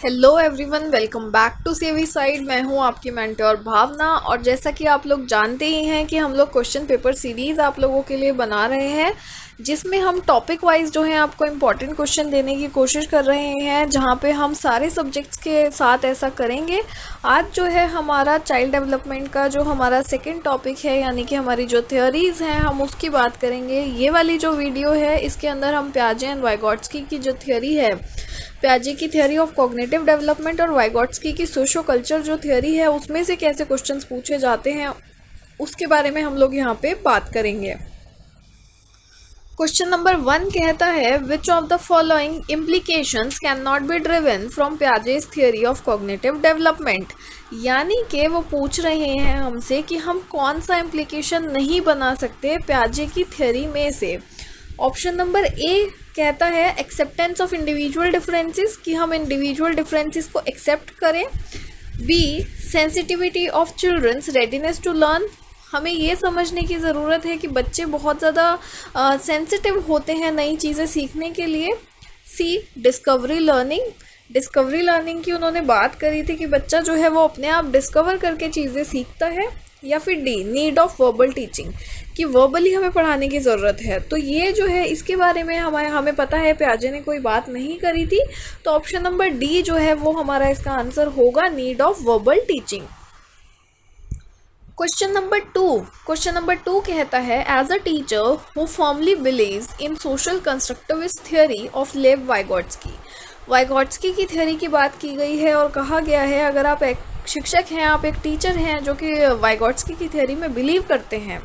Hello everyone, welcome back to savvy side. मैं हूं आपकी मेंटोर भावना। और जैसा कि आप लोग जानते ही हैं कि हम लोग क्वेश्चन पेपर सीरीज़ आप लोगों के लिए बना रहे हैं, जिसमें हम टॉपिक वाइज जो है आपको इम्पॉर्टेंट क्वेश्चन देने की कोशिश कर रहे हैं, जहां पे हम सारे सब्जेक्ट्स के साथ ऐसा करेंगे। आज जो है हमारा चाइल्ड डेवलपमेंट का जो हमारा सेकेंड टॉपिक है, यानी कि हमारी जो थ्योरीज़ हैं हम उसकी बात करेंगे। ये वाली जो वीडियो है इसके अंदर हम पियाजे एंड वाइगॉट्स्की की जो थ्योरी है, पियाजे की थ्योरी ऑफ कॉग्निटिव डेवलपमेंट और वाइगॉट्स्की की सोशो कल्चर जो थ्योरी है, उसमें से कैसे क्वेश्चंस पूछे जाते हैं उसके बारे में हम लोग यहाँ पे बात करेंगे। क्वेश्चन नंबर 1 कहता है, which of the following implications can not be driven from Piaget's theory of cognitive development. यानी कि वो पूछ रहे हैं हमसे कि हम कौन सा इम्प्लीकेशन नहीं बना सकते पियाजे की थ्योरी में से। ऑप्शन नंबर ए कहता है एक्सेप्टेंस ऑफ इंडिविजुअल डिफरेंसेस, कि हम इंडिविजुअल डिफरेंसेस को एक्सेप्ट करें। B sensitivity of children's readiness to learn, हमें ये समझने की ज़रूरत है कि बच्चे बहुत ज़्यादा सेंसिटिव होते हैं नई चीज़ें सीखने के लिए। सी डिस्कवरी लर्निंग, डिस्कवरी लर्निंग की उन्होंने बात करी थी कि बच्चा जो है वो अपने आप डिस्कवर करके चीज़ें सीखता है। या फिर D need of verbal teaching, कि वर्बली हमें पढ़ाने की ज़रूरत है। तो ये जो है इसके बारे में हमें पता है पियाजे ने कोई बात नहीं करी थी, तो ऑप्शन नंबर डी जो है वो हमारा इसका आंसर होगा, need of verbal teaching. Question number two कहता है, as a teacher who firmly believes in social constructivist theory of Lev Vygotsky. वाइगॉट्स्की की थ्योरी की बात की गई है और कहा गया है अगर आप एक शिक्षक हैं, आप एक टीचर हैं जो कि वाइगॉट्स्की की थ्योरी में बिलीव करते हैं,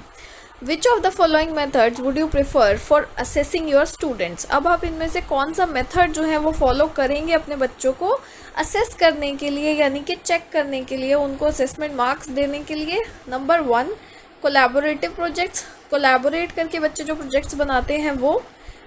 विच of the following methods would you prefer for assessing your students. अब आप इनमें से कौन सा मेथड जो है वो फॉलो करेंगे अपने बच्चों को असेस करने के लिए, यानी कि चेक करने के लिए, उनको असेसमेंट मार्क्स देने के लिए। नंबर 1 कोलैबोरेटिव प्रोजेक्ट्स, कोलैबोरेट करके बच्चे जो प्रोजेक्ट्स बनाते हैं वो।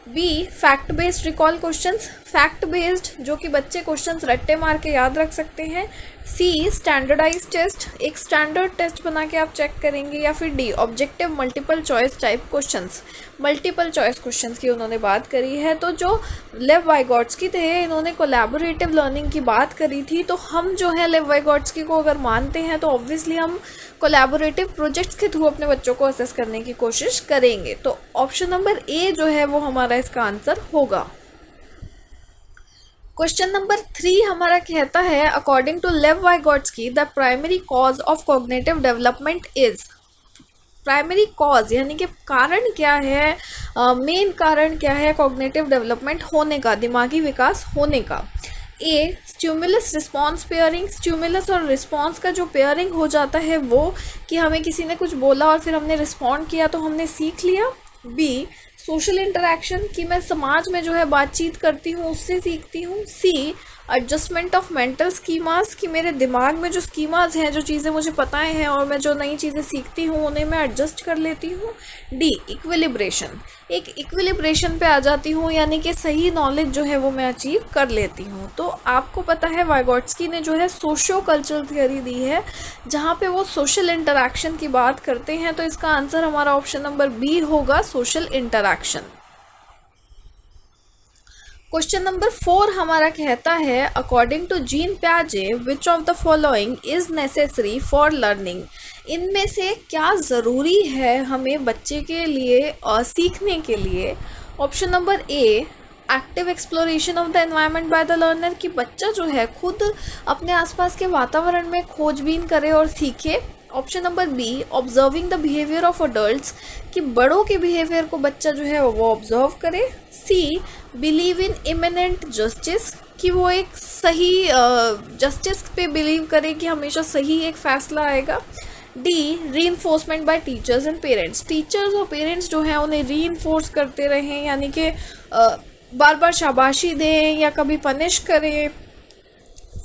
B fact based recall questions, fact based जो कि बच्चे क्वेश्चंस रट्टे मार के याद रख सकते हैं। सी स्टैंडर्डाइज टेस्ट, एक स्टैंडर्ड टेस्ट बना के आप चेक करेंगे। या फिर D objective multiple choice type questions, multiple choice questions की उन्होंने बात करी है। तो जो लेव वाइगॉट्स्की थे इन्होंने कोलैबोरेटिव लर्निंग की बात करी थी, तो हम जो है लेव वाइगॉट्स्की को अगर मानते हैं तो ऑब्वियसली हम कोलैबोरेटिव प्रोजेक्ट्स के थ्रू अपने बच्चों को असेस करने की कोशिश करेंगे। तो ऑप्शन नंबर ए जो है वो हमारा इसका आंसर होगा। क्वेश्चन नंबर 3 हमारा कहता है, according to Lev Vygotsky the primary cause of cognitive development is. Primary cause यानी कि कारण क्या है, मेन कारण क्या है कॉग्निटिव डेवलपमेंट होने का, दिमागी विकास होने का। ए स्टिमुलस रिस्पॉन्स पेयरिंग, स्टिमुलस और रिस्पॉन्स का जो पेयरिंग हो जाता है वो, कि हमें किसी ने कुछ बोला और फिर हमने रिस्पॉन्ड किया तो हमने सीख लिया। बी सोशल इंटरेक्शन, कि मैं समाज में जो है बातचीत करती हूँ उससे सीखती हूँ। सी एडजस्टमेंट ऑफ मेंटल स्कीमास, कि मेरे दिमाग में जो स्कीमास हैं, जो चीज़ें मुझे पता हैं और मैं जो नई चीज़ें सीखती हूँ उन्हें मैं एडजस्ट कर लेती हूँ। डी इक्विलिब्रेशन, एक इक्विलिब्रेशन पे आ जाती हूँ, यानी कि सही नॉलेज जो है वो मैं अचीव कर लेती हूँ। तो आपको पता है वाइगॉट्स्की ने जो है सोशो कल्चरल थ्योरी दी है जहाँ पे वो सोशल इंटरेक्शन की बात करते हैं, तो इसका आंसर हमारा ऑप्शन नंबर बी होगा, सोशल इंटरेक्शन। क्वेश्चन नंबर 4 हमारा कहता है, अकॉर्डिंग टू जीन पियाजे which of the following is necessary for learning. इनमें से क्या ज़रूरी है हमें बच्चे के लिए सीखने के लिए। Option number A active exploration of the environment by the learner, कि बच्चा जो है खुद अपने आसपास के वातावरण में खोजबीन करे और सीखे। Option number B observing the behaviour of adults, कि बड़ों के बिहेवियर को बच्चा जो है वो ऑब्जर्व करे। सी बिलीव इन इमिनेंट जस्टिस, कि वो एक सही जस्टिस पे बिलीव करे कि हमेशा सही एक फैसला आएगा। D reinforcement by teachers and parents, teachers और पेरेंट्स जो हैं उन्हें रीइंफोर्स करते रहें, यानी कि बार बार शाबाशी दें या कभी पनिश करें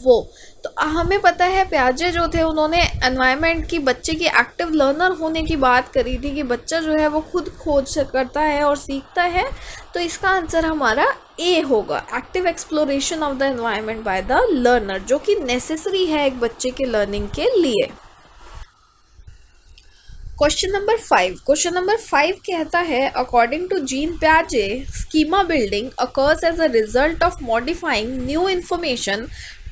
वो। तो हमें पता है पियाजे जो थे उन्होंने एनवायरनमेंट की, बच्चे की एक्टिव लर्नर होने की बात करी थी, कि बच्चा जो है वो खुद खोज करता है और सीखता है। तो इसका आंसर हमारा ए होगा, active exploration of the environment by the learner, जो कि नेसेसरी है एक बच्चे के लर्निंग के लिए। क्वेश्चन नंबर 5 कहता है, अकॉर्डिंग टू जीन पियाजे schema building occurs as a result of modifying new information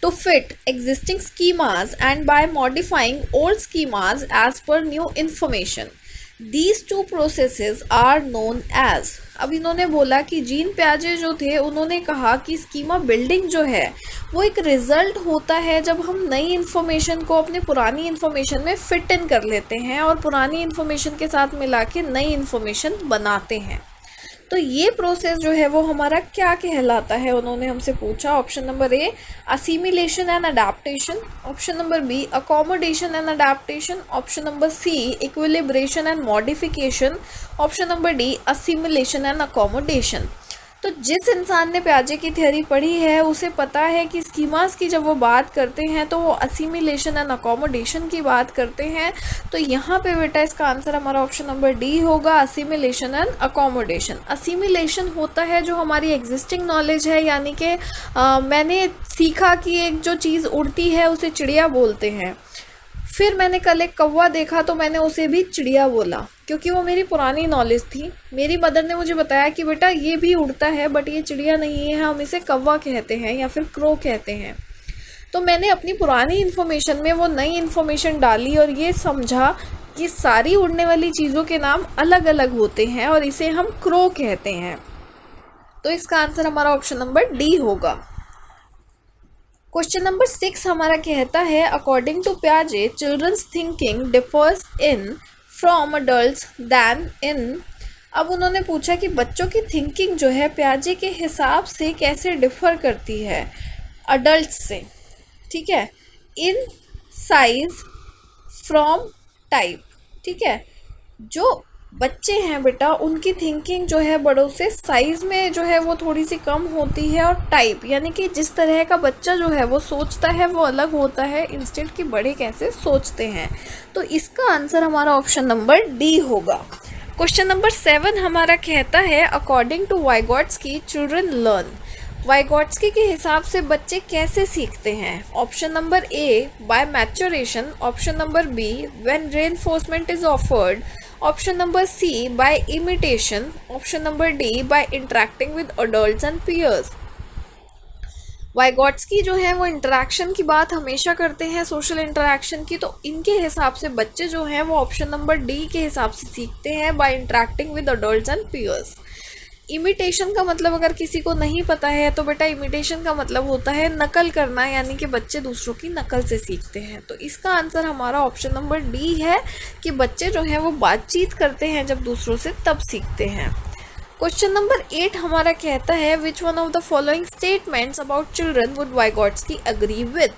to fit existing schemas and by modifying old schemas as per new information. These two processes are known as. अब इन्होंने बोला कि gene प्याजे जो थे उन्होंने कहा कि स्कीमा बिल्डिंग जो है वो एक रिजल्ट होता है जब हम नई इन्फॉर्मेशन को अपने पुरानी इन्फॉर्मेशन में फिट इन कर लेते हैं और पुरानी इन्फॉर्मेशन के साथ मिला के नई इन्फॉर्मेशन बनाते हैं। तो ये प्रोसेस जो है वो हमारा क्या कहलाता है, उन्होंने हमसे पूछा। Option number A assimilation and adaptation, option number B accommodation and adaptation, option number C equilibration and modification, option number D assimilation and accommodation. तो जिस इंसान ने प्याजे की थ्योरी पढ़ी है उसे पता है कि स्कीमास की जब वो बात करते हैं तो वो असिमिलेशन एंड अकोमोडेशन की बात करते हैं। तो यहाँ पे बेटा इसका आंसर हमारा ऑप्शन नंबर डी होगा, असिमिलेशन एंड अकोमोडेशन। असिमिलेशन होता है जो हमारी एग्जिस्टिंग नॉलेज है, यानी कि मैंने सीखा कि एक जो चीज़ उड़ती है उसे चिड़िया बोलते हैं, फिर मैंने कल एक कौवा देखा तो मैंने उसे भी चिड़िया बोला क्योंकि वो मेरी पुरानी नॉलेज थी। मेरी मदर ने मुझे बताया कि बेटा ये भी उड़ता है बट ये चिड़िया नहीं है, हम इसे कौवा कहते हैं या फिर क्रो कहते हैं। तो मैंने अपनी पुरानी इन्फॉर्मेशन में वो नई इन्फॉर्मेशन डाली और ये समझा कि सारी उड़ने वाली चीज़ों के नाम अलग अलग होते हैं और इसे हम क्रो कहते हैं। तो इसका आंसर हमारा ऑप्शन नंबर डी होगा। क्वेश्चन नंबर 6 हमारा कहता है अकॉर्डिंग टू प्याजे children's thinking differs in from adults than in. अब उन्होंने पूछा कि बच्चों की थिंकिंग जो है प्याजे के हिसाब से कैसे डिफर करती है अडल्ट्स से, ठीक है। इन साइज फ्रॉम टाइप, ठीक है। जो बच्चे हैं बेटा उनकी थिंकिंग जो है बड़ों से साइज़ में जो है वो थोड़ी सी कम होती है, और टाइप यानी कि जिस तरह का बच्चा जो है वो सोचता है वो अलग होता है इंस्टेड कि बड़े कैसे सोचते हैं। तो इसका आंसर हमारा ऑप्शन नंबर डी होगा। क्वेश्चन नंबर 7 हमारा कहता है according to Vygotsky children learn. Vygotsky के हिसाब से बच्चे कैसे सीखते हैं। Option number A by maturation, option number B when reinforcement is offered, option number C by imitation, option number D by interacting with adults and peers. Vygotsky जो है वो इंटरेक्शन की बात हमेशा करते हैं, सोशल इंटरेक्शन की। तो इनके हिसाब से बच्चे जो हैं वो ऑप्शन नंबर डी के हिसाब से सीखते हैं by interacting with adults and peers. Imitation का मतलब अगर किसी को नहीं पता है तो बेटा इमिटेशन का मतलब होता है नकल करना, यानी कि बच्चे दूसरों की नकल से सीखते हैं। तो इसका आंसर हमारा ऑप्शन नंबर डी है कि बच्चे जो हैं वो बातचीत करते हैं जब दूसरों से तब सीखते हैं। क्वेश्चन नंबर 8 हमारा कहता है which one of the following statements about children would Vygotsky agree with.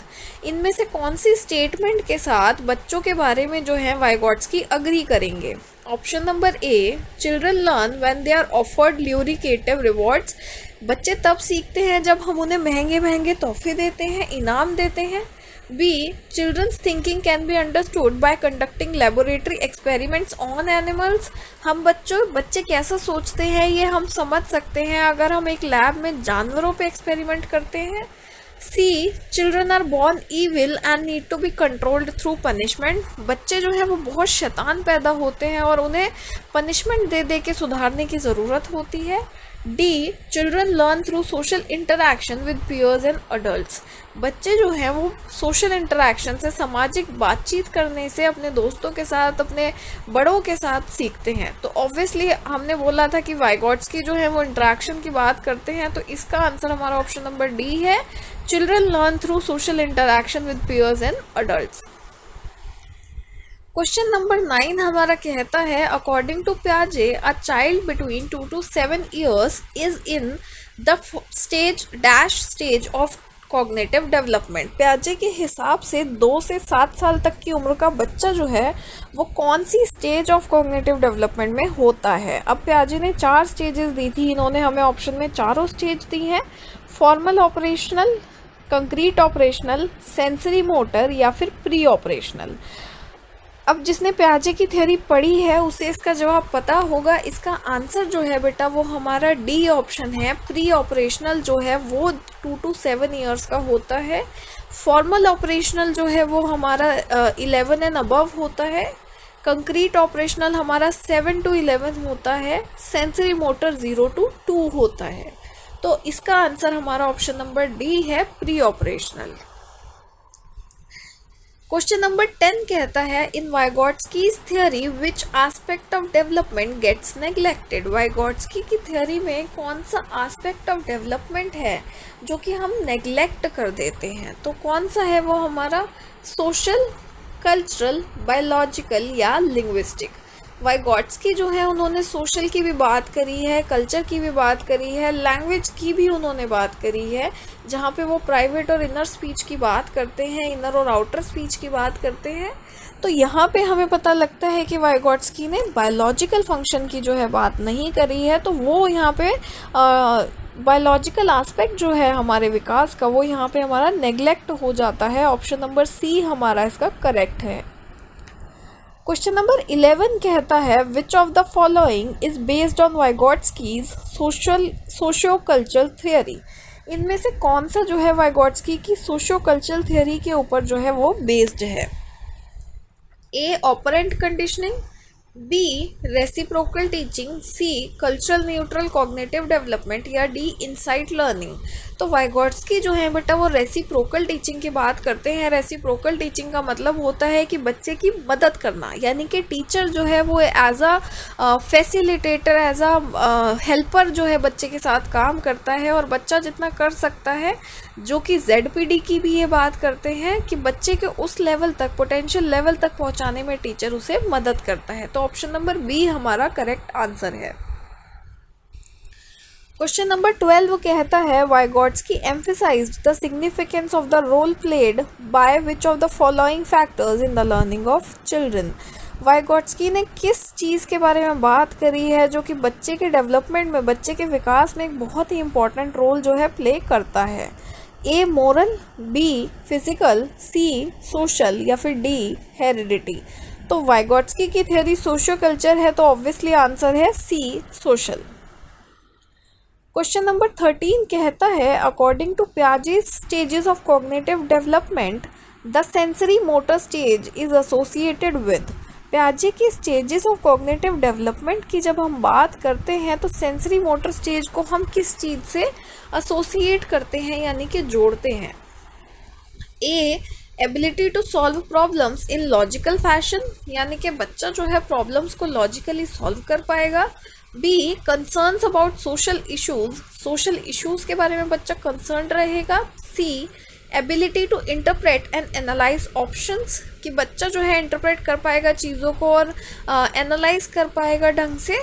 इनमें से कौन सी स्टेटमेंट के साथ बच्चों के बारे में जो है वाइगॉट्स्की अग्री करेंगे। Option number A children learn when they are offered lucrative rewards. बच्चे तब सीखते हैं जब हम उन्हें महंगे महंगे तोहफे देते हैं, इनाम देते हैं। B children's thinking can be understood by conducting laboratory experiments on animals. हम बच्चे कैसा सोचते हैं ये हम समझ सकते हैं अगर हम एक लैब में जानवरों पे एक्सपेरिमेंट करते हैं। C children are born evil and need to be controlled through punishment. बच्चे जो है वो बहुत शैतान पैदा होते हैं और उन्हें पनिशमेंट दे दे के सुधारने की ज़रूरत होती है। D children learn through social interaction with peers and adults. बच्चे जो हैं वो सोशल इंटरैक्शन से, सामाजिक बातचीत करने से, अपने दोस्तों के साथ, अपने बड़ों के साथ सीखते हैं। तो ऑब्वियसली हमने बोला था कि वाइगॉट्स्की जो है वो इंटरैक्शन की बात करते हैं, तो इसका आंसर हमारा ऑप्शन नंबर डी है, children learn through social interaction with peers and adults. Question number 9 हमारा कहता है अकॉर्डिंग टू प्याजे a child between 2 to 7 years is in the stage of cognitive development. प्याजे के हिसाब से 2 से 7 साल तक की उम्र का बच्चा जो है वो कौन सी स्टेज ऑफ कॉग्निटिव डेवलपमेंट में होता है। अब प्याजे ने 4 स्टेजेस दी थी, इन्होंने हमें ऑप्शन में चारों स्टेज दी हैं, formal operational, concrete operational, sensory motor या फिर प्री ऑपरेशनल। अब जिसने प्याजे की थ्योरी पढ़ी है उसे इसका जवाब पता होगा। इसका आंसर जो है बेटा वो हमारा डी ऑप्शन है, प्री ऑपरेशनल जो है वो 2 to 7 years का होता है। फॉर्मल ऑपरेशनल जो है वो हमारा 11 and above होता है। कंक्रीट ऑपरेशनल हमारा 7 to 11 होता है। सेंसरी मोटर 0 to 2 होता है। तो इसका आंसर हमारा ऑप्शन नंबर डी है, प्री ऑपरेशनल। क्वेश्चन नंबर 10 कहता है in Vygotsky's theory which aspect of development gets neglected. Vygotsky की थियरी में कौन सा एस्पेक्ट ऑफ डेवलपमेंट है जो कि हम नेग्लेक्ट कर देते हैं, तो कौन सा है वो हमारा सोशल, कल्चरल, बायोलॉजिकल या लिंग्विस्टिक। वाइगॉट्स्की जो है उन्होंने सोशल की भी बात करी है, कल्चर की भी बात करी है, लैंग्वेज की भी उन्होंने बात करी है, जहाँ पे वो प्राइवेट और इनर स्पीच की बात करते हैं, इनर और आउटर स्पीच की बात करते हैं। तो यहाँ पे हमें पता लगता है कि वाइगॉट्स्की ने बायोलॉजिकल फंक्शन की जो है बात नहीं करी है, तो वो यहाँ पे बायोलॉजिकल एस्पेक्ट जो है हमारे विकास का वो यहाँ पे हमारा नेग्लेक्ट हो जाता है। ऑप्शन नंबर सी हमारा इसका करेक्ट है। क्वेश्चन नंबर 11 कहता है which of the following is based on Vygotsky's socio cultural theory. इनमें से कौन सा जो है वाइगॉट्स्की की सोशियो कल्चरल थियरी के ऊपर जो है वो बेस्ड है। A operant conditioning, B reciprocal teaching, C cultural neutral cognitive development या डी इनसाइट लर्निंग। तो वाइगॉट्स्की जो है बेटा वो रेसिप्रोकल टीचिंग की बात करते हैं। रेसिप्रोकल टीचिंग का मतलब होता है कि बच्चे की मदद करना, यानी कि टीचर जो है वो as a facilitator, as a helper जो है बच्चे के साथ काम करता है और बच्चा जितना कर सकता है, जो कि ZPD की भी ये बात करते हैं कि बच्चे के उस लेवल तक, पोटेंशियल लेवल तक पहुंचाने में टीचर उसे मदद करता है। तो ऑप्शन नंबर बी हमारा करेक्ट आंसर है। क्वेश्चन नंबर 12 कहता है Vygotsky emphasized the significance of the role played by which of the following factors in the learning of children. Vygotsky ने किस चीज़ के बारे में बात करी है जो कि बच्चे के डेवलपमेंट में, बच्चे के विकास में एक बहुत ही इंपॉर्टेंट रोल जो है प्ले करता है। A moral, B physical, C social या फिर डी हेरिडिटी। तो वाइगॉट्स्की की थियरी सोशियो कल्चर है, तो ऑब्वियसली आंसर है सी सोशल। क्वेश्चन नंबर 13 कहता है according to Piaget's stages of cognitive development the sensory motor stage is associated with. पियाजे की स्टेजेस ऑफ कॉग्निटिव डेवलपमेंट की जब हम बात करते हैं तो सेंसरी मोटर स्टेज को हम किस चीज़ से एसोसिएट करते हैं, यानी कि जोड़ते हैं। A ability to solve problems in logical fashion, यानी कि बच्चा जो है प्रॉब्लम्स को लॉजिकली सॉल्व कर पाएगा। B concerns about social issues के बारे में बच्चा कंसर्न रहेगा। C ability to interpret and analyse options, कि बच्चा जो है इंटरप्रेट कर पाएगा चीज़ों को और एनालाइज कर पाएगा ढंग से।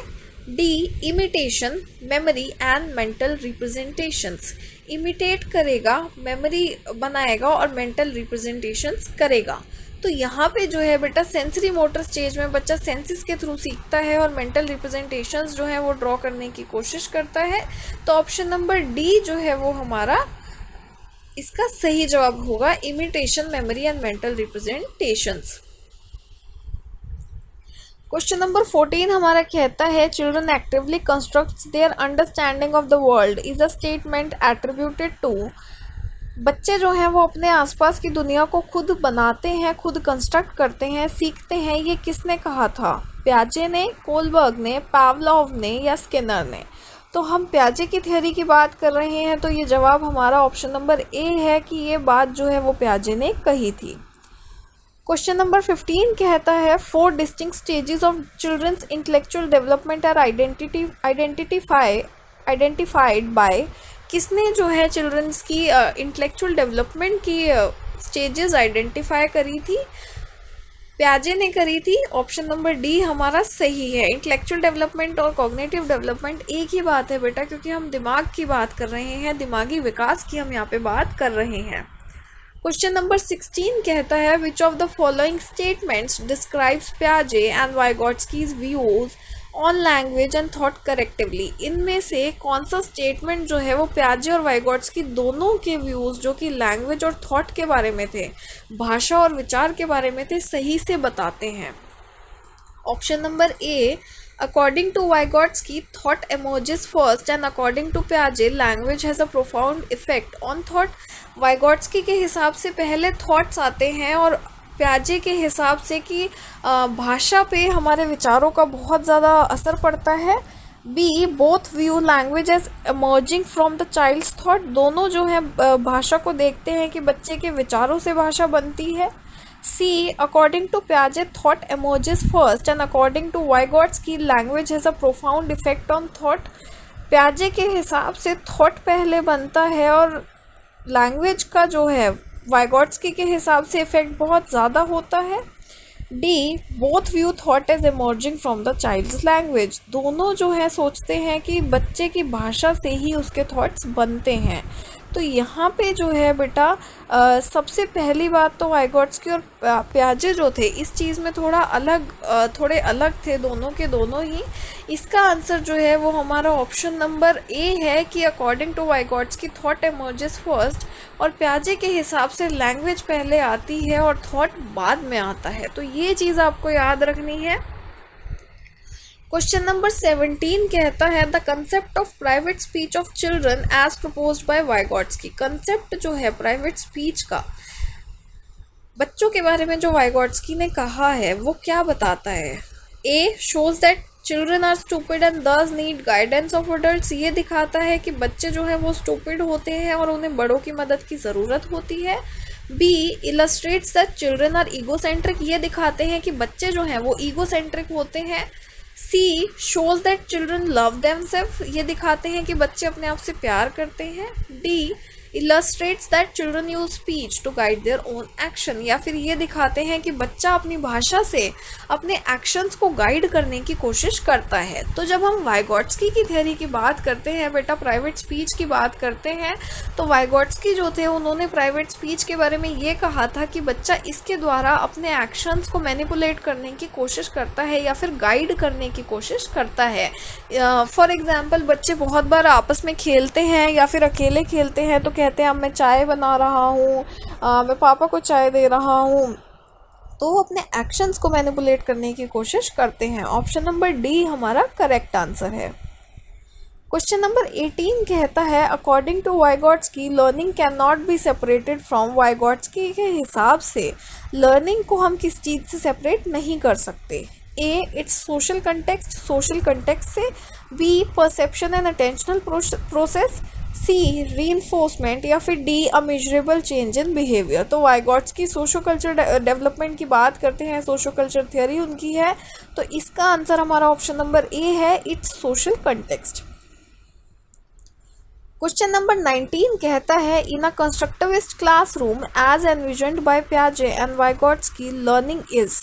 D imitation, memory and mental representations, imitate करेगा, मेमोरी बनाएगा और मेंटल रिप्रेजेंटेशंस करेगा। तो यहाँ पे जो है बेटा सेंसरी मोटर स्टेज में बच्चा सेंसेस के थ्रू सीखता है और मेंटल रिप्रेजेंटेशंस जो है वो ड्रॉ करने की कोशिश करता है। तो ऑप्शन नंबर डी जो है वो हमारा इसका सही जवाब होगा, imitation, memory and mental representations. Question number 14 हमारा कहता है children actively constructs their understanding of the world is a statement attributed to. बच्चे जो हैं वो अपने आसपास की दुनिया को खुद बनाते हैं, खुद कंस्ट्रक्ट करते हैं, सीखते हैं। ये किसने कहा था? पियाजे ने, कोलबर्ग ने, पावलोव ने या स्किनर ने? तो हम पियाजे की थ्योरी की बात कर रहे हैं, तो ये जवाब हमारा ऑप्शन नंबर ए है कि ये बात जो है वो पियाजे ने कही थी। क्वेश्चन नंबर 15 कहता है 4 distinct stages of children's intellectual development are identified by. किसने जो है चिल्ड्रंस की इंटेलेक्चुअल डेवलपमेंट की स्टेजेस आइडेंटिफाई करी थी? पियाजे ने करी थी। ऑप्शन नंबर डी हमारा सही है। इंटेलेक्चुअल डेवलपमेंट और कॉग्निटिव डेवलपमेंट एक ही बात है बेटा, क्योंकि हम दिमाग की बात कर रहे हैं, दिमागी विकास की हम यहाँ पे बात कर रहे हैं। क्वेश्चन नंबर 16 कहता है which of the following statements describes पियाजे and Vygotsky's views on language and thought correctively. इनमें से कौन सा स्टेटमेंट जो है वो पियाजे और वाइगॉट्स्की दोनों के व्यूज़ जो कि लैंग्वेज और थॉट के बारे में थे, भाषा और विचार के बारे में थे, सही से बताते हैं? Option number A according to Vygotsky thought emerges first and according to पियाजे language has a profound effect on thought. Vygotsky के हिसाब से पहले थॉट्स आते हैं और पियाजे के हिसाब से कि भाषा पे हमारे विचारों का बहुत ज़्यादा असर पड़ता है। B both view language as emerging from the child's thought. दोनों जो है भाषा को देखते हैं कि बच्चे के विचारों से भाषा बनती है। C. According to Piaget, thought emerges first, and according to Vygotsky, language has a profound effect on thought. प्याजे के हिसाब से थॉट पहले बनता है और लैंग्वेज का जो है वाइगॉट्स्की के हिसाब से इफेक्ट बहुत ज़्यादा होता है. D. Both view thought as emerging from the child's language. दोनों जो है सोचते हैं कि बच्चे की भाषा से ही उसके थॉट्स बनते हैं. तो यहाँ पे जो है बेटा सबसे पहली बात तो वाइगॉट्स्की और प्याजे जो थे इस चीज़ में थोड़े अलग थे दोनों के दोनों ही. इसका आंसर जो है वो हमारा ऑप्शन नंबर ए है कि according to Vygotsky thought emerges first और प्याजे के हिसाब से लैंग्वेज पहले आती है और थॉट बाद में आता है. तो ये चीज़ आपको याद रखनी है. क्वेश्चन नंबर 17 कहता है the concept of private speech of children as proposed by Vygotsky. Concept जो है प्राइवेट स्पीच का बच्चों के बारे में जो वाइगॉट्स्की ने कहा है वो क्या बताता है. A. Shows that children are stupid and thus need guidance of adults. ये दिखाता है कि बच्चे जो है वो स्टूपिड होते हैं और उन्हें बड़ों की मदद की ज़रूरत होती है. B. Illustrates that children are egocentric. ये दिखाते हैं कि बच्चे जो हैं वो ईगोसेंट्रिक होते हैं. C. Shows that children love themself. ये दिखाते हैं कि बच्चे अपने आप से प्यार करते हैं. D. Illustrates that children use speech to guide their own action. या फिर ये दिखाते हैं कि बच्चा अपनी भाषा से अपने एक्शंस को गाइड करने की कोशिश करता है. तो जब हम वाइगॉट्स्की की थ्योरी की बात करते हैं बेटा प्राइवेट स्पीच की बात करते हैं तो वाइगॉट्स्की जो थे उन्होंने प्राइवेट स्पीच के बारे में ये कहा था कि बच्चा इसके द्वारा अपने एक्शंस को मैनिपुलेट करने की कोशिश करता है या फिर गाइड करने की कोशिश करता है. फॉर एग्जाम्पल बच्चे बहुत बार आपस में खेलते हैं या फिर अकेले खेलते हैं तो कहते हैं अब मैं चाय बना रहा हूँ, मैं पापा को चाय दे रहा हूँ. तो वो अपने एक्शंस को मैनिपुलेट करने की कोशिश करते हैं. ऑप्शन नंबर डी हमारा करेक्ट आंसर है. क्वेश्चन नंबर 18 कहता है according to Vygotsky learning can not be separated from. Vygotsky के हिसाब से लर्निंग को हम किस चीज़ से सेपरेट नहीं कर सकते. ए. इट्स सोशल कंटेक्स्ट से. B. Perception and attentional process. C. Reinforcement. या फिर D. A measurable change in behaviour. तो वाइगॉट्स्की सोशो कल्चर डेवलपमेंट की बात करते हैं, सोशो कल्चर थ्योरी उनकी है. तो इसका आंसर हमारा ऑप्शन नंबर ए है, it's social context. Question number 19 कहता है in a constructivist classroom as envisioned by पियाजे एंड वाइगॉट्स्की लर्निंग इज.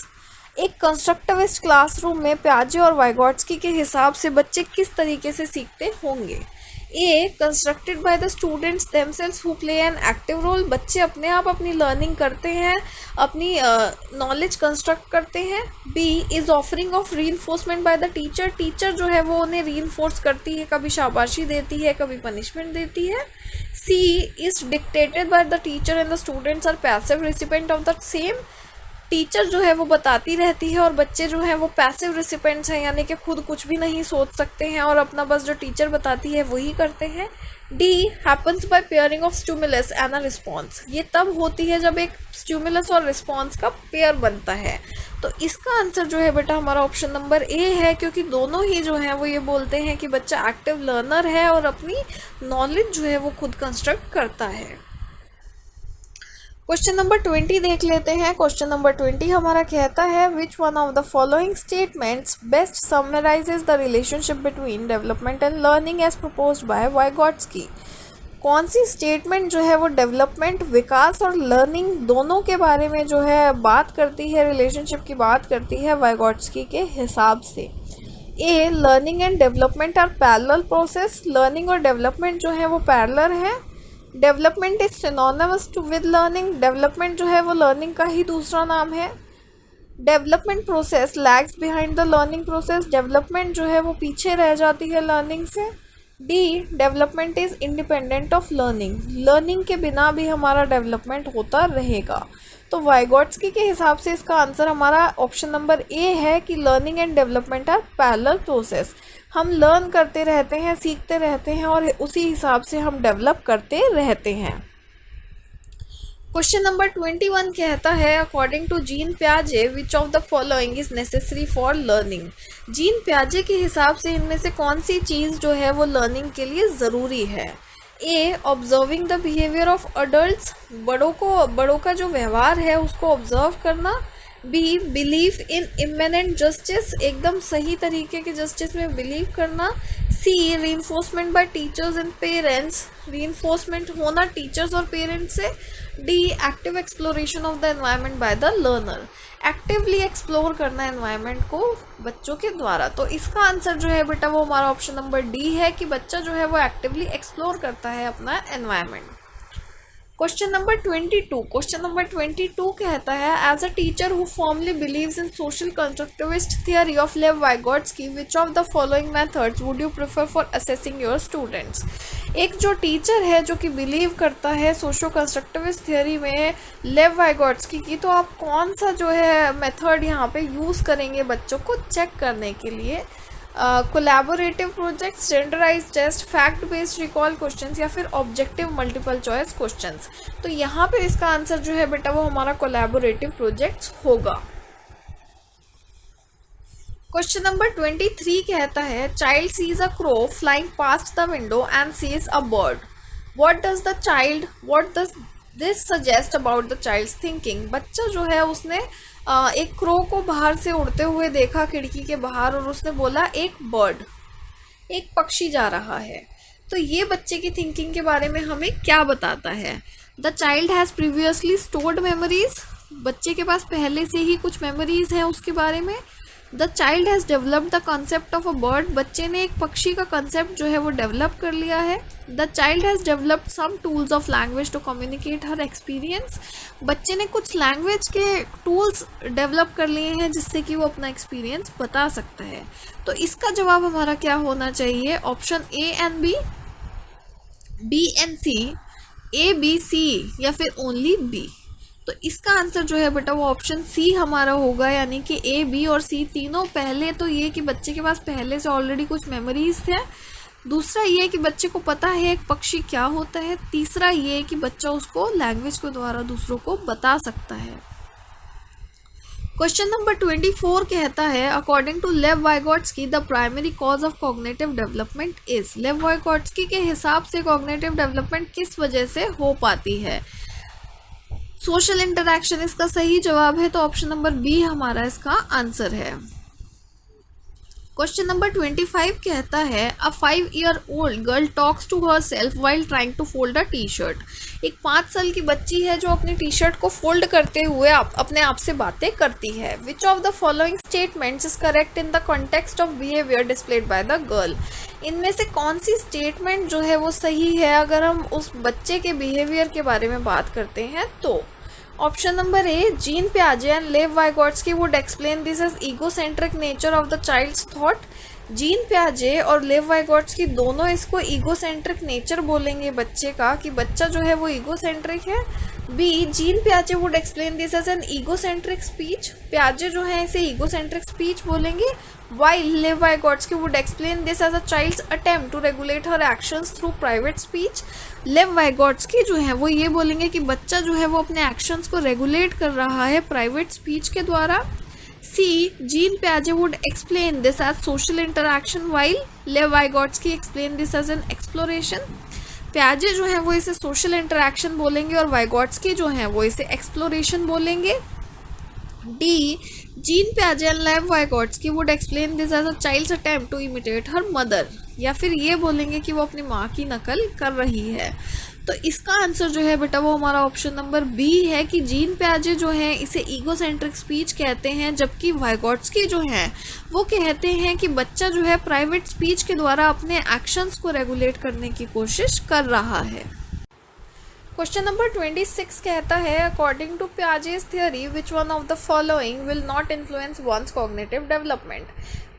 एक कंस्ट्रक्टिविस्ट क्लासरूम में पियाजे और वाइगॉट्स्की के हिसाब से बच्चे किस तरीके से सीखते होंगे. A. Constructed by the students themselves who play an active role. बच्चे अपने आप अपनी लर्निंग करते हैं, अपनी नॉलेज कंस्ट्रक्ट करते हैं. B. Is offering of reinforcement by the teacher. Teacher जो है वो उन्हें रीइंफोर्स करती है, कभी शाबाशी देती है, कभी पनिशमेंट देती है. C. Is dictated by the teacher and the students are passive recipient of the same. Teacher जो है वो बताती रहती है और बच्चे जो हैं वो पैसिव रिसिपेंट्स हैं, यानी कि खुद कुछ भी नहीं सोच सकते हैं और अपना बस जो टीचर बताती है वही करते हैं. D. Happens by pairing of stimulus and a response. ये तब होती है जब एक स्टिमुलस और रिस्पॉन्स का पेयर बनता है. तो इसका आंसर जो है बेटा हमारा ऑप्शन नंबर ए है, क्योंकि दोनों ही जो हैं वो ये बोलते हैं कि बच्चा एक्टिव लर्नर है और अपनी नॉलेज जो है वो खुद कंस्ट्रक्ट करता है. क्वेश्चन नंबर 20 देख लेते हैं. क्वेश्चन नंबर 20 हमारा कहता है which one of the following statements best summarises the relationship between development and learning as proposed by Vygotsky. कौन सी स्टेटमेंट जो है वो डेवलपमेंट, विकास और लर्निंग दोनों के बारे में जो है बात करती है, रिलेशनशिप की बात करती है वाइगॉट्स्की के हिसाब से. A. Learning and development are parallel process. Learning और डेवलपमेंट जो है वो पैरेलल है. Development is synonymous to with learning. Development जो है वो लर्निंग का ही दूसरा नाम है. Development process lags behind the learning process. Development जो है वो पीछे रह जाती है लर्निंग से. D. Development is independent of learning. Learning के बिना भी हमारा डेवलपमेंट होता रहेगा. तो वाइगॉट्स्की के हिसाब से इसका आंसर हमारा ऑप्शन नंबर ए है कि learning and development are parallel process. हम लर्न करते रहते हैं, सीखते रहते हैं और उसी हिसाब से हम डेवलप करते रहते हैं. क्वेश्चन नंबर 21 कहता है अकॉर्डिंग टू जीन पियाजे which of the following is necessary for learning. Jean पियाजे के हिसाब से इनमें से कौन सी चीज़ जो है वो लर्निंग के लिए ज़रूरी है. A observing the behaviour of adults, बड़ों का जो व्यवहार है उसको ऑब्जर्व करना। B believe in imminent justice, एकदम सही तरीके के जस्टिस में बिलीव करना। C reinforcement by teachers and parents, reinforcement होना टीचर्स और पेरेंट्स से। D active exploration of the environment by the learner, actively explore करना एनवायरनमेंट को बच्चों के द्वारा। तो इसका आंसर जो है बेटा वो हमारा ऑप्शन नंबर डी है कि बच्चा जो है वो एक्टिवली एक्सप्लोर करता है अपना एनवायरनमेंट। क्वेश्चन नंबर 22 कहता है as a teacher who formally believes in social constructivist theory of Lev Vygotsky which of the following methods would you prefer for assessing your students. एक जो टीचर है जो कि बिलीव करता है सोशो कंस्ट्रक्टिविस्ट थियरी में लेव वाइगॉट्स्की की, तो आप कौन सा जो है मेथड यहाँ पे यूज़ करेंगे बच्चों को चेक करने के लिए? Collaborative project, standardize test, fact based recall questions या फिर ऑब्जेक्टिव मल्टीपल चॉइस क्वेश्चंस। तो यहाँ पे इसका आंसर जो है बेटा वो हमारा कोलैबोरेटिव प्रोजेक्ट्स होगा। क्वेश्चन नंबर 23 कहता है child sees a crow flying past the window and sees a bird. What does this suggest about the child's thinking. बच्चा जो है उसने एक क्रो को बाहर से उड़ते हुए देखा खिड़की के बाहर और उसने बोला एक बर्ड, एक पक्षी जा रहा है। तो ये बच्चे की थिंकिंग के बारे में हमें क्या बताता है? The child has previously stored memories, बच्चे के पास पहले से ही कुछ मेमोरीज हैं उसके बारे में। The child has developed the concept of a bird, बच्चे ने एक पक्षी का कॉन्सेप्ट जो है वो डेवलप कर लिया है। The child has developed some tools of language to communicate her experience, बच्चे ने कुछ लैंग्वेज के टूल्स डेवलप कर लिए हैं जिससे कि वो अपना एक्सपीरियंस बता सकता है। तो इसका जवाब हमारा क्या होना चाहिए? Option A and B, B and C, A B C या फिर ओनली बी। तो इसका आंसर जो है बेटा वो ऑप्शन सी हमारा होगा, यानी कि ए बी और सी तीनों। पहले तो ये कि बच्चे के पास पहले से ऑलरेडी कुछ मेमोरीज थे, दूसरा ये कि बच्चे को पता है एक पक्षी क्या होता है, तीसरा ये कि बच्चा उसको लैंग्वेज के द्वारा दूसरों को बता सकता है। क्वेश्चन नंबर 24 कहता है according to Lev Vygotsky the primary cause of cognitive development is. Lev Vygotsky के हिसाब से कॉग्निटिव डेवलपमेंट किस वजह से हो पाती है? सोशल इंटरैक्शन इसका सही जवाब है, तो ऑप्शन नंबर बी हमारा इसका आंसर है। क्वेश्चन नंबर 25 कहता है a 5-year-old girl talks to herself while trying to fold a T shirt. एक 5 साल की बच्ची है जो अपनी टी शर्ट को फोल्ड करते हुए अपने आप से बातें करती है। Which of the following statements is correct in the context of behaviour displayed by the girl. इनमें से कौन सी स्टेटमेंट जो है वो सही है अगर हम उस बच्चे के बिहेवियर के बारे में बात करते हैं? तो ऑप्शन नंबर ए, जीन पियाजे and Lev Vygotsky would explain this as egocentric nature of the child's thought. Jean पियाजे और लेव वाइगॉट्स्की दोनों इसको ईगोसेंट्रिक नेचर बोलेंगे बच्चे का, कि बच्चा जो है वो ईगोसेंट्रिक है। बी, जीन पियाजे would explain this as an egocentric speech, पियाजे जो है इसे ईगोसेंट्रिक स्पीच बोलेंगे। while Lev Vygotsky would explain this as a child's attempt to regulate her actions through private speech। लेव वाइगॉट्स्की जो है वो ये बोलेंगे कि बच्चा जो है वो अपने एक्शंस को रेगुलेट कर रहा है प्राइवेट स्पीच के द्वारा। सी, जीन पियाजे would explain this as social interaction while Lev Vygotsky explain this as an exploration. पियाजे जो है वो इसे सोशल इंटरैक्शन बोलेंगे और वाइगॉट्स्की जो है वो इसे एक्सप्लोरेशन बोलेंगे। डी, जीन पियाजे and Lev Vygotsky would explain this as a child's attempt to imitate her mother, या फिर ये बोलेंगे कि वो अपनी माँ की नकल कर रही है। तो इसका आंसर जो है बेटा वो हमारा ऑप्शन नंबर बी है कि जीन पियाजे जो है इसे ईगोसेंट्रिक स्पीच कहते हैं, जबकि वाइगॉट्स्की जो है वो कहते हैं कि बच्चा जो है प्राइवेट स्पीच के द्वारा अपने एक्शंस को रेगुलेट करने की कोशिश कर रहा है। क्वेश्चन नंबर 26 कहता है according to Piaget's theory which one of the following will not influence one's cognitive development.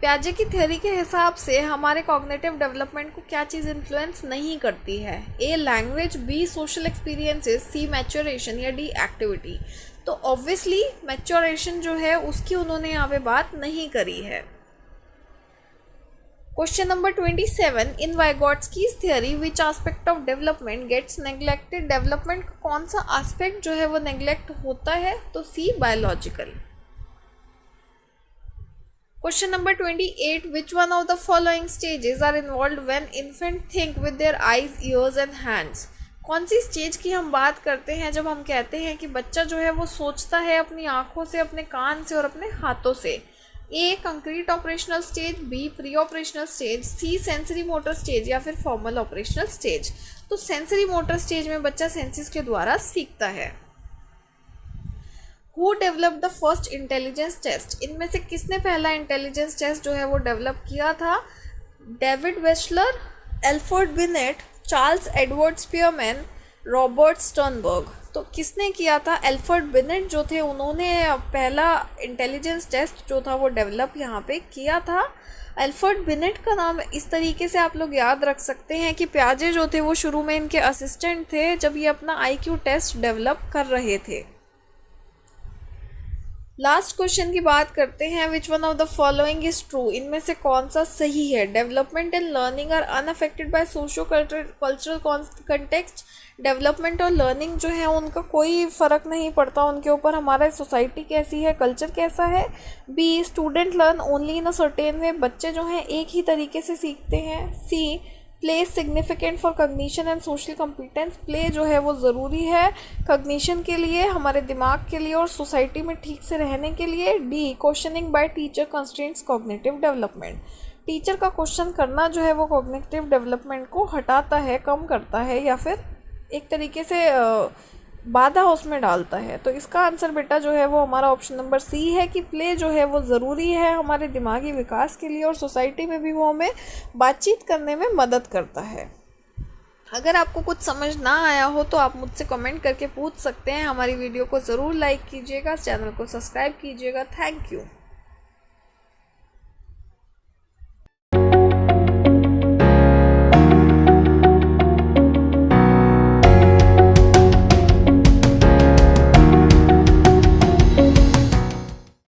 पियाजे की थ्योरी के हिसाब से हमारे कॉग्निटिव डेवलपमेंट को क्या चीज़ इन्फ्लुएंस नहीं करती है? ए, लैंग्वेज, बी, सोशल एक्सपीरियंसेस, सी, मैच्योरेशन या डी, एक्टिविटी। तो ऑब्वियसली मैच्योरेशन जो है उसकी उन्होंने यहाँ पे बात नहीं करी है। Question number 27 in Vygotsky's theory which aspect of development gets neglected. Development का कौन सा एस्पेक्ट जो है वो नेग्लेक्ट होता है? तो C, biological. Question number 28, which one of the following stages are involve when infant think with their eyes, ears and hands. कौन सी स्टेज की हम बात करते हैं जब हम कहते हैं कि बच्चा जो है वो सोचता है अपनी आँखों से, अपने कान से और अपने हाथों से। A concrete operational stage, B pre operational stage, C sensory motor stage या फिर फॉर्मल ऑपरेशनल स्टेज। तो सेंसरी मोटर स्टेज में बच्चा सेंसेस के द्वारा सीखता है। Who develop the first intelligence test, इनमें से किसने पहला इंटेलिजेंस टेस्ट जो है वो डेवलप किया था? David Wechsler, Alfred Binet, Charles Edward Spearman, Robert Sternberg. तो किसने किया था? एल्फ्रेड बिनेट जो थे उन्होंने पहला इंटेलिजेंस टेस्ट जो था वो डेवलप यहाँ पे किया था। एल्फ्रेड बिनेट का नाम इस तरीके से आप लोग याद रख सकते हैं कि पियाजे जो थे वो शुरू में इनके असिस्टेंट थे जब ये अपना आईक्यू टेस्ट डेवलप कर रहे थे। लास्ट क्वेश्चन की बात करते हैं, which one of the following is true, इनमें से कौन सा सही है? Development and learning are unaffected by socio cultural context. Development और लर्निंग जो है उनका कोई फ़र्क नहीं पड़ता उनके ऊपर, हमारा सोसाइटी कैसी है, कल्चर कैसा है। B student learn only in a certain way, बच्चे जो हैं एक ही तरीके से सीखते हैं। C play significant for cognition and social competence, play जो है वो ज़रूरी है कॉग्निशन के लिए, हमारे दिमाग के लिए और सोसाइटी में ठीक से रहने के लिए। D questioning by teacher constraints cognitive development, teacher का क्वेश्चन करना जो है वो कॉग्निटिव डेवलपमेंट को हटाता है, कम करता है या फिर एक तरीके से बाधा उसमें डालता है। तो इसका आंसर बेटा जो है वो हमारा ऑप्शन नंबर सी है कि प्ले जो है वो ज़रूरी है हमारे दिमागी विकास के लिए और सोसाइटी में भी वो हमें बातचीत करने में मदद करता है। अगर आपको कुछ समझ ना आया हो तो आप मुझसे कमेंट करके पूछ सकते हैं। हमारी वीडियो को ज़रूर लाइक कीजिएगा, चैनल को सब्सक्राइब कीजिएगा। Thank you.